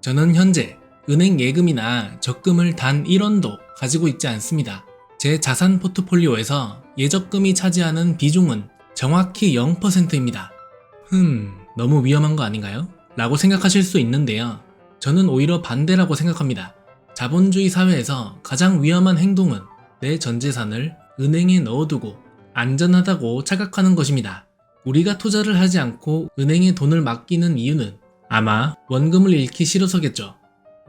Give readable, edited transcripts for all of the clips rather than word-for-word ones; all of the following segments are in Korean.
저는 현재 은행 예금이나 적금을 단 1원도 가지고 있지 않습니다. 제 자산 포트폴리오에서 예적금이 차지하는 비중은 정확히 0%입니다. 너무 위험한 거 아닌가요? 라고 생각하실 수 있는데요. 저는 오히려 반대라고 생각합니다. 자본주의 사회에서 가장 위험한 행동은 내 전 재산을 은행에 넣어두고 안전하다고 착각하는 것입니다. 우리가 투자를 하지 않고 은행에 돈을 맡기는 이유는 아마 원금을 잃기 싫어서겠죠.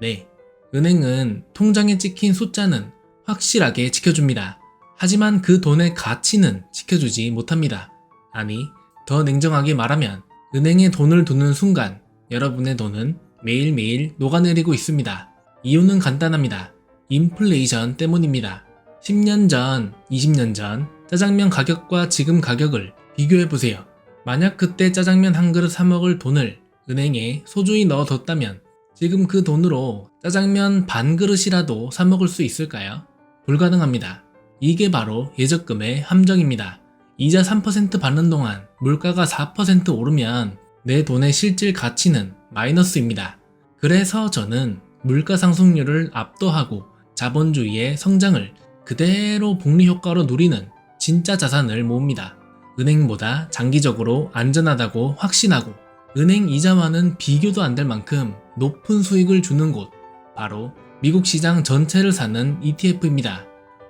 네, 은행은 통장에 찍힌 숫자는 확실하게 지켜줍니다. 하지만 그 돈의 가치는 지켜주지 못합니다. 아니, 더 냉정하게 말하면 은행에 돈을 두는 순간 여러분의 돈은 매일매일 녹아내리고 있습니다. 이유는 간단합니다. 인플레이션 때문입니다. 10년 전, 20년 전 짜장면 가격과 지금 가격을 비교해보세요. 만약 그때 짜장면 한 그릇 사 먹을 돈을 은행에 소중히 넣어뒀다면 지금 그 돈으로 짜장면 반 그릇이라도 사 먹을 수 있을까요? 불가능합니다. 이게 바로 예적금의 함정입니다. 이자 3% 받는 동안 물가가 4% 오르면 내 돈의 실질 가치는 마이너스입니다. 그래서 저는 물가 상승률을 압도하고 자본주의의 성장을 그대로 복리 효과로 누리는 진짜 자산을 모읍니다. 은행보다 장기적으로 안전하다고 확신하고 은행 이자와는 비교도 안 될 만큼 높은 수익을 주는 곳, 바로 미국 시장 전체를 사는 ETF입니다.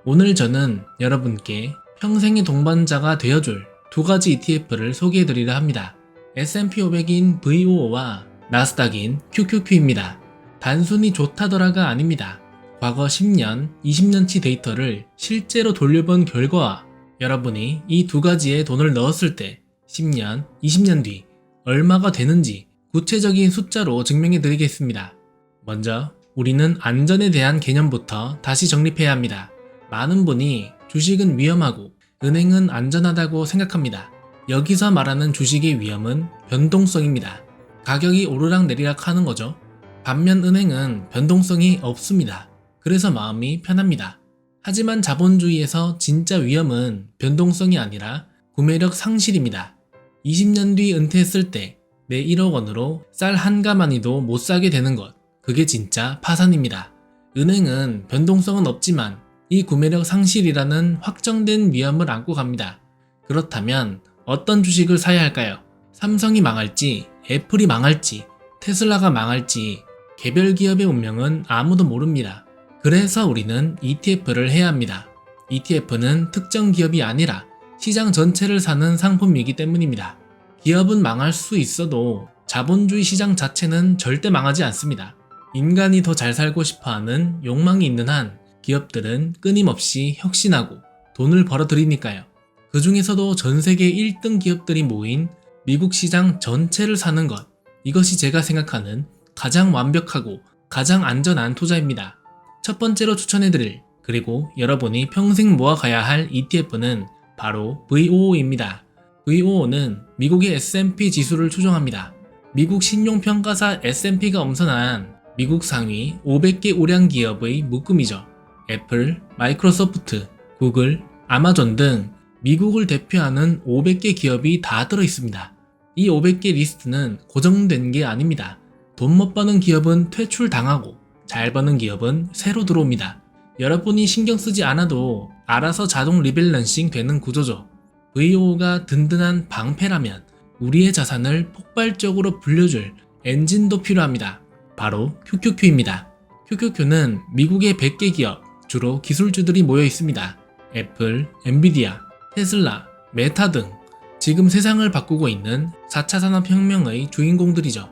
오늘 저는 여러분께 평생의 동반자가 되어줄 두 가지 ETF를 소개해드리려 합니다. S&P 500인 VOO와 나스닥인 QQQ입니다. 단순히 좋다더라가 아닙니다. 과거 10년, 20년치 데이터를 실제로 돌려본 결과와 여러분이 이 두 가지에 돈을 넣었을 때 10년, 20년 뒤 얼마가 되는지 구체적인 숫자로 증명해 드리겠습니다. 먼저 우리는 안전에 대한 개념부터 다시 정립해야 합니다. 많은 분이 주식은 위험하고 은행은 안전하다고 생각합니다. 여기서 말하는 주식의 위험은 변동성입니다. 가격이 오르락 내리락 하는 거죠. 반면 은행은 변동성이 없습니다. 그래서 마음이 편합니다. 하지만 자본주의에서 진짜 위험은 변동성이 아니라 구매력 상실입니다. 20년 뒤 은퇴했을 때 내 1억 원으로 쌀 한 가마니도 못 사게 되는 것, 그게 진짜 파산입니다. 은행은 변동성은 없지만 이 구매력 상실이라는 확정된 위험을 안고 갑니다. 그렇다면 어떤 주식을 사야 할까요? 삼성이 망할지, 애플이 망할지, 테슬라가 망할지 개별 기업의 운명은 아무도 모릅니다. 그래서 우리는 ETF를 해야 합니다. ETF는 특정 기업이 아니라 시장 전체를 사는 상품이기 때문입니다. 기업은 망할 수 있어도 자본주의 시장 자체는 절대 망하지 않습니다. 인간이 더 잘 살고 싶어하는 욕망이 있는 한 기업들은 끊임없이 혁신하고 돈을 벌어들이니까요. 그 중에서도 전 세계 1등 기업들이 모인 미국 시장 전체를 사는 것, 이것이 제가 생각하는 가장 완벽하고 가장 안전한 투자입니다. 첫 번째로 추천해드릴, 그리고 여러분이 평생 모아가야 할 ETF는 바로 VOO입니다. VOO는 미국의 S&P 지수를 추종합니다. 미국 신용평가사 S&P가 엄선한 미국 상위 500개 우량 기업의 묶음이죠. 애플, 마이크로소프트, 구글, 아마존 등 미국을 대표하는 500개 기업이 다 들어있습니다. 이 500개 리스트는 고정된 게 아닙니다. 돈 못 버는 기업은 퇴출당하고 잘 버는 기업은 새로 들어옵니다. 여러분이 신경 쓰지 않아도 알아서 자동 리밸런싱 되는 구조죠. VOO가 든든한 방패라면 우리의 자산을 폭발적으로 불려줄 엔진도 필요합니다. 바로 QQQ입니다. QQQ는 미국의 100개 기업, 주로 기술주들이 모여 있습니다. 애플, 엔비디아, 테슬라, 메타 등 지금 세상을 바꾸고 있는 4차 산업혁명의 주인공들이죠.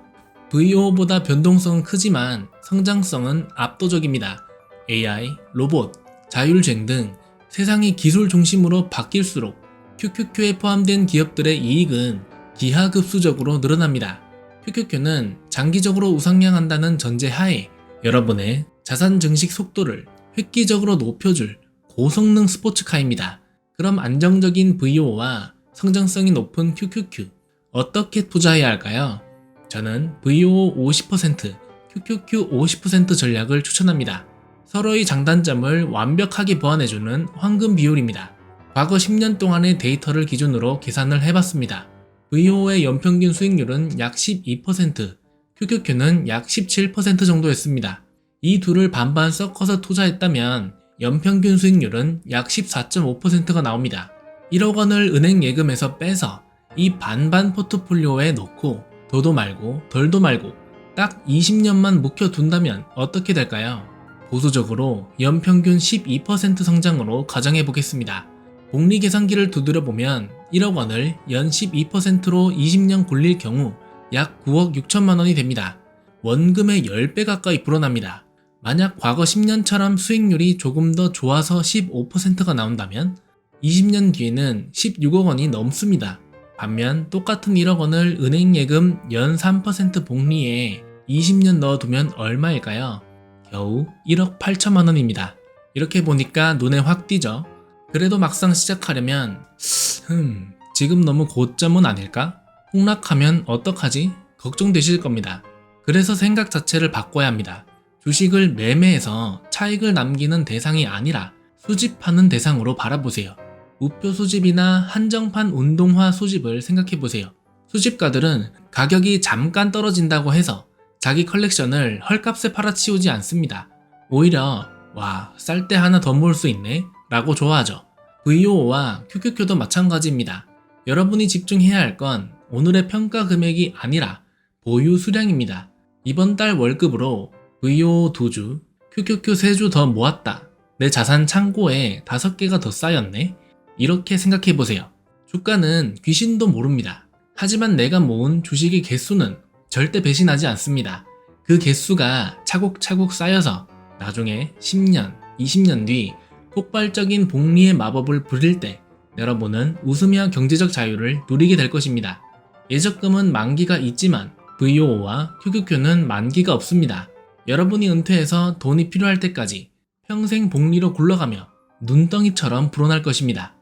VOO보다 변동성은 크지만 성장성은 압도적입니다. AI, 로봇, 자율주행 등 세상이 기술 중심으로 바뀔수록 QQQ에 포함된 기업들의 이익은 기하급수적으로 늘어납니다. QQQ는 장기적으로 우상향한다는 전제 하에 여러분의 자산 증식 속도를 획기적으로 높여줄 고성능 스포츠카입니다. 그럼 안정적인 VOO와 성장성이 높은 QQQ, 어떻게 투자해야 할까요? 저는 VOO 50%, QQQ 50% 전략을 추천합니다. 서로의 장단점을 완벽하게 보완해주는 황금 비율입니다. 과거 10년 동안의 데이터를 기준으로 계산을 해봤습니다. VOO의 연평균 수익률은 약 12%, QQQ는 약 17% 정도였습니다. 이 둘을 반반 섞어서 투자했다면 연평균 수익률은 약 14.5%가 나옵니다. 1억 원을 은행 예금에서 빼서 이 반반 포트폴리오에 넣고 더도 말고 덜도 말고 딱 20년만 묵혀둔다면 어떻게 될까요? 보수적으로 연평균 12% 성장으로 가정해 보겠습니다. 복리계산기를 두드려보면 1억 원을 연 12%로 20년 굴릴 경우 약 9억 6천만 원이 됩니다. 원금의 10배 가까이 불어납니다. 만약 과거 10년처럼 수익률이 조금 더 좋아서 15%가 나온다면 20년 뒤에는 16억 원이 넘습니다. 반면 똑같은 1억 원을 은행 예금 연 3% 복리에 20년 넣어두면 얼마일까요? 겨우 1억 8천만 원입니다. 이렇게 보니까 눈에 확 띄죠? 그래도 막상 시작하려면 지금 너무 고점은 아닐까? 폭락하면 어떡하지? 걱정되실 겁니다. 그래서 생각 자체를 바꿔야 합니다. 주식을 매매해서 차익을 남기는 대상이 아니라 수집하는 대상으로 바라보세요. 우표 수집이나 한정판 운동화 수집을 생각해보세요. 수집가들은 가격이 잠깐 떨어진다고 해서 자기 컬렉션을 헐값에 팔아치우지 않습니다. 오히려 와, 쌀 때 하나 더 모을 수 있네 라고 좋아하죠. VOO와 QQQ도 마찬가지입니다. 여러분이 집중해야 할 건 오늘의 평가 금액이 아니라 보유 수량입니다. 이번 달 월급으로 VOO 2주, QQQ 3주 더 모았다. 내 자산 창고에 5개가 더 쌓였네. 이렇게 생각해보세요. 주가는 귀신도 모릅니다. 하지만 내가 모은 주식의 개수는 절대 배신하지 않습니다. 그 개수가 차곡차곡 쌓여서 나중에 10년, 20년 뒤 폭발적인 복리의 마법을 부릴 때 여러분은 웃으며 경제적 자유를 누리게 될 것입니다. 예적금은 만기가 있지만 VOO와 QQQ는 만기가 없습니다. 여러분이 은퇴해서 돈이 필요할 때까지 평생 복리로 굴러가며 눈덩이처럼 불어날 것입니다.